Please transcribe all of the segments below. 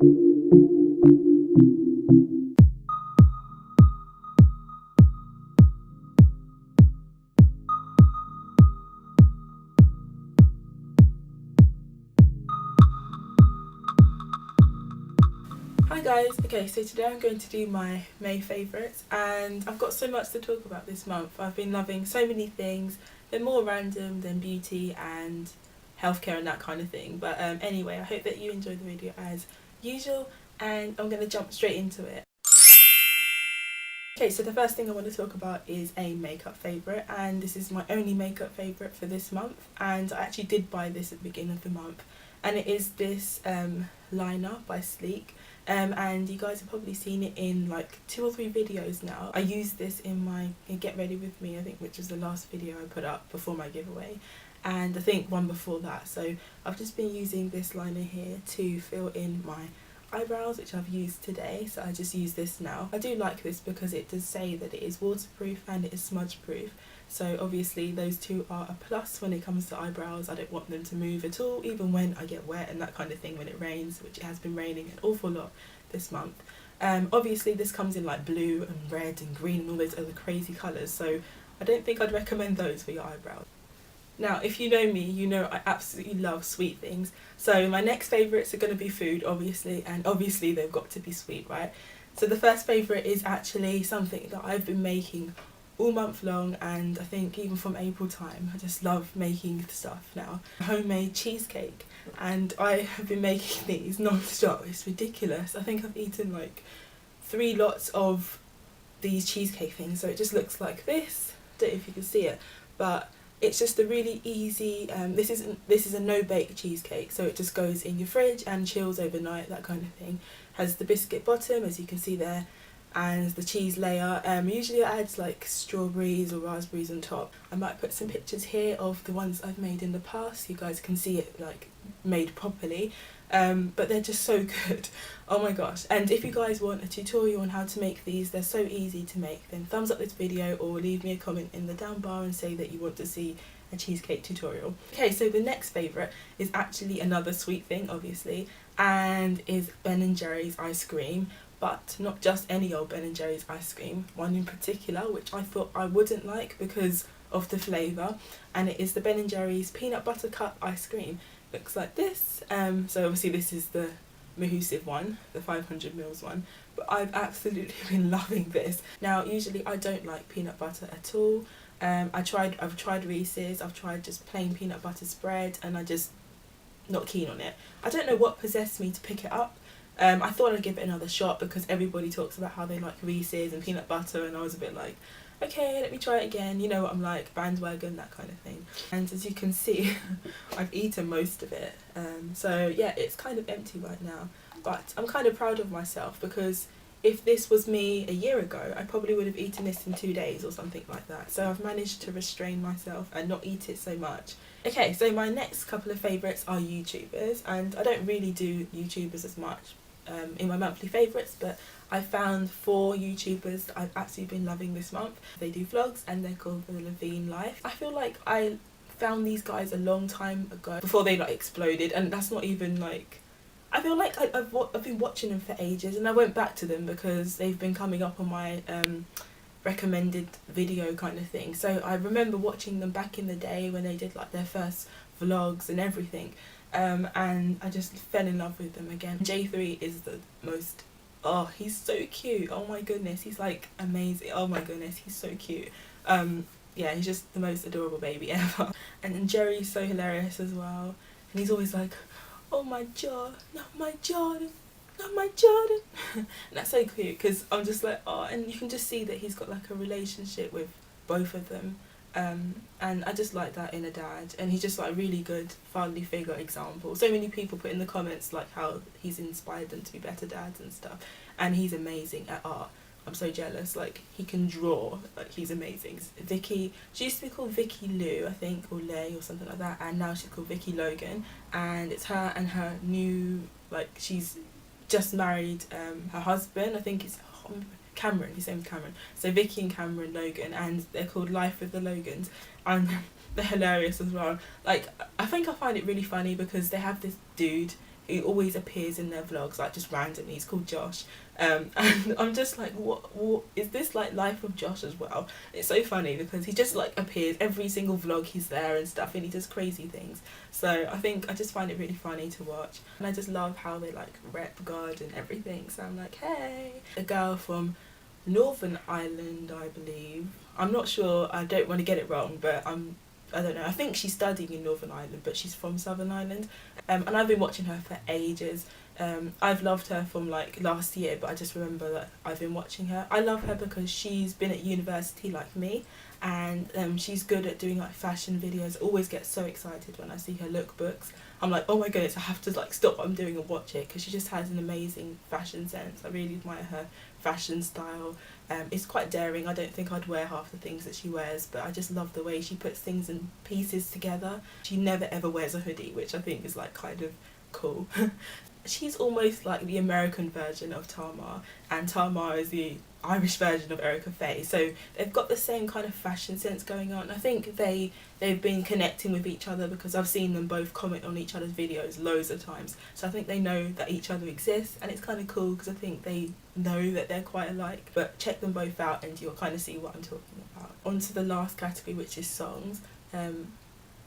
Hi guys, okay, so today I'm going to do my May favourites, and I've got so much to talk about this month. I've been loving so many things. They're more random than beauty and healthcare and that kind of thing, but anyway, I hope that you enjoy the video as usual, and I'm going to jump straight into it. Okay, so the first thing I want to talk about is a makeup favourite, and this is my only makeup favourite for this month, and I actually did buy this at the beginning of the month, and it is this liner by Sleek. And you guys have probably seen it in like 2 or 3 videos now. I used this in my Get Ready With Me, I think, which was the last video I put up before my giveaway, and I think one before that. So I've just been using this liner here to fill in my eyebrows, which I've used today, so I just use this now. I do like this because it does say that it is waterproof and it is smudge proof, so obviously those two are a plus when it comes to eyebrows. I don't want them to move at all, even when I get wet and that kind of thing, when it rains, which it has been raining an awful lot this month. Obviously this comes in like blue and red and green and all those other crazy colours, so I don't think I'd recommend those for your eyebrows. Now, if you know me, you know I absolutely love sweet things. So my next favourites are going to be food, obviously, and obviously they've got to be sweet, right? So the first favourite is actually something that I've been making all month long, and I think even from April time. I just love making stuff now. Homemade cheesecake, and I have been making these non-stop. It's ridiculous. I think I've eaten like 3 lots of these cheesecake things, so it just looks like this. Don't know if you can see it, but it's just a really easy, this is a no-bake cheesecake, so it just goes in your fridge and chills overnight, that kind of thing. Has the biscuit bottom, as you can see there, and the cheese layer. Usually I add like strawberries or raspberries on top. I might put some pictures here of the ones I've made in the past, you guys can see it like made properly. But they're just so good. Oh my gosh. And if you guys want a tutorial on how to make these, they're so easy to make, then thumbs up this video or leave me a comment in the down bar and say that you want to see a cheesecake tutorial. Okay, so the next favourite is actually another sweet thing, obviously, and is Ben & Jerry's ice cream. But not just any old Ben & Jerry's ice cream, one in particular which I thought I wouldn't like because of the flavour, and it is the Ben & Jerry's peanut butter cup ice cream. Looks like this. So obviously this is the Mahusive one, the 500ml one, but I've absolutely been loving this. Now usually I don't like peanut butter at all. I've tried Reese's, I've tried just plain peanut butter spread, and I just not keen on it. I don't know what possessed me to pick it up. I thought I'd give it another shot because everybody talks about how they like Reese's and peanut butter, and I was a bit like, okay, let me try it again, you know what I'm like, bandwagon, that kind of thing. And as you can see, I've eaten most of it, so yeah, it's kind of empty right now, but I'm kind of proud of myself because if this was me a year ago, I probably would have eaten this in 2 days or something like that, so I've managed to restrain myself and not eat it so much. Okay, so my next couple of favourites are YouTubers, and I don't really do YouTubers as much in my monthly favourites, but I found 4 YouTubers that I've absolutely been loving this month. They do vlogs and they're called The Levine Life. I feel like I found these guys a long time ago before they like exploded, and that's not even like, I feel like I've been watching them for ages, and I went back to them because they've been coming up on my recommended video kind of thing. So I remember watching them back in the day when they did like their first vlogs and everything. And I just fell in love with them again. J3 is the most, oh, he's so cute, oh my goodness, he's like amazing, oh my goodness, he's so cute. Yeah, he's just the most adorable baby ever. And then Jerry's so hilarious as well, and he's always like, oh my jaw, not my Jordan, not my Jordan. And that's so cute because I'm just like, oh, and you can just see that he's got like a relationship with both of them. And I just like that in a dad, and he's just like a really good fatherly figure example. So many people put in the comments like how he's inspired them to be better dads and stuff, and he's amazing at art. I'm so jealous, like he can draw, like he's amazing. Vicky, she used to be called Vicky Lou, I think, or Lay or something like that, and now she's called Vicky Logan, and it's her and her new, like she's just married her husband, I think it's Cameron, his name's Cameron. So Vicky and Cameron Logan, and they're called Life with the Logans, and they're hilarious as well. Like, I think I find it really funny because they have this dude He always appears in their vlogs, like just randomly. He's called Josh. And I'm just like, what is this, like life of Josh as well? It's so funny because he just like appears every single vlog, he's there and stuff, and he does crazy things. So I think I just find it really funny to watch, and I just love how they like rep God and everything. So I'm like, hey, a girl from Northern Ireland, I believe. I'm not sure, I don't want to get it wrong, but I don't know. I think she's studying in Northern Ireland, but she's from Southern Ireland. And I've been watching her for ages. I've loved her from like last year, but I just remember that I've been watching her. I love her because she's been at university like me, and she's good at doing like fashion videos. I always get so excited when I see her lookbooks. I'm like, oh my goodness, I have to like stop what I'm doing and watch it, because she just has an amazing fashion sense. I really admire her fashion style. It's quite daring. I don't think I'd wear half the things that she wears, but I just love the way she puts things in pieces together. She never ever wears a hoodie, which I think is like kind of cool. She's almost like the American version of Tamar, and Tamar is the Irish version of Erica Faye. So they've got the same kind of fashion sense going on. I think they've been connecting with each other because I've seen them both comment on each other's videos loads of times. So I think they know that each other exists, and it's kind of cool because I think they know that they're quite alike. But check them both out and you'll kind of see what I'm talking about. On to the last category, which is songs.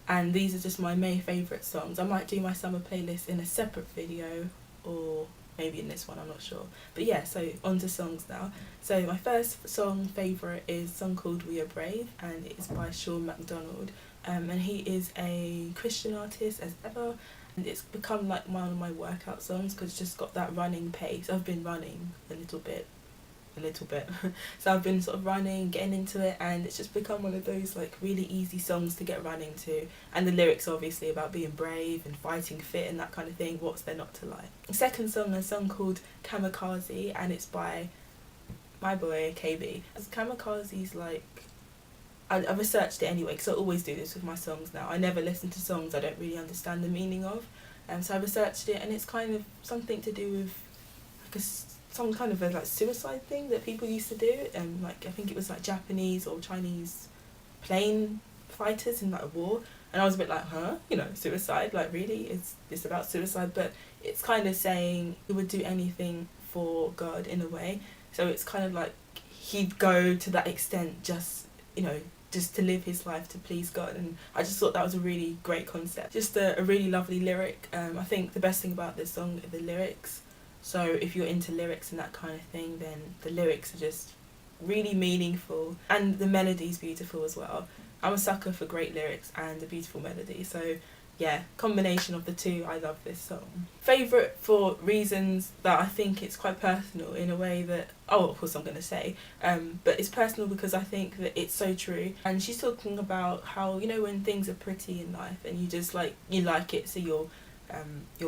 And these are just my May favourite songs. I might do my summer playlist in a separate video, or maybe in this one, I'm not sure. But yeah, so on to songs now. So my first song favourite is a song called We Are Brave, and it is by Sean MacDonald. And he is a Christian artist as ever, and it's become like one of my workout songs because it's just got that running pace. I've been running a little bit. So I've been sort of running, getting into it, and it's just become one of those like really easy songs to get running to. And the lyrics obviously about being brave and fighting fit and that kind of thing. What's there not to like? The second song is a song called Kamikaze, and it's by my boy KB. Kamikaze's like, I researched it anyway because I always do this with my songs now. I never listen to songs I don't really understand the meaning of, and so I researched it, and it's kind of something to do with like some kind of a like suicide thing that people used to do, and like I think it was like Japanese or Chinese plane fighters in like a war, and I was a bit like, huh, you know, suicide, like really, it's about suicide, but it's kind of saying he would do anything for God in a way. So it's kind of like he'd go to that extent just, you know, just to live his life to please God, and I just thought that was a really great concept. Just a really lovely lyric. I think the best thing about this song are the lyrics. So if you're into lyrics and that kind of thing, then the lyrics are just really meaningful, and the melody's beautiful as well. I'm a sucker for great lyrics and a beautiful melody, so yeah, combination of the two, I love this song. Favourite for reasons that I think it's quite personal in a way that, oh of course I'm going to say, but it's personal because I think that it's so true. And she's talking about how, you know, when things are pretty in life and you just like, you like it, so you'll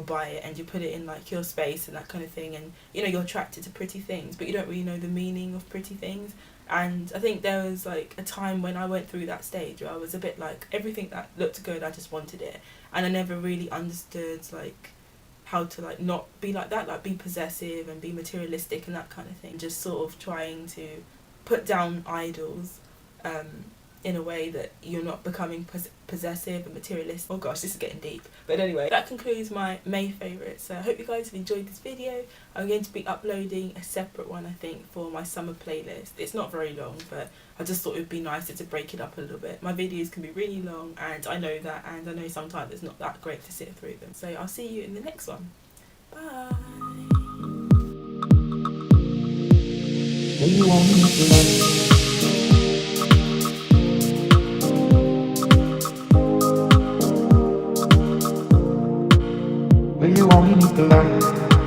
buy it and you put it in like your space and that kind of thing, and you know, you're attracted to pretty things but you don't really know the meaning of pretty things. And I think there was like a time when I went through that stage where I was a bit like, everything that looked good, I just wanted it, and I never really understood like how to like not be like that, like be possessive and be materialistic and that kind of thing. Just sort of trying to put down idols in a way that you're not becoming possessive and materialistic. Oh gosh, this is getting deep. But anyway, that concludes my May favourites. So I hope you guys have enjoyed this video. I'm going to be uploading a separate one, I think, for my summer playlist. It's not very long, but I just thought it would be nicer to break it up a little bit. My videos can be really long, and I know that, and I know sometimes it's not that great to sit through them. So I'll see you in the next one. Bye. Will you want me to learn?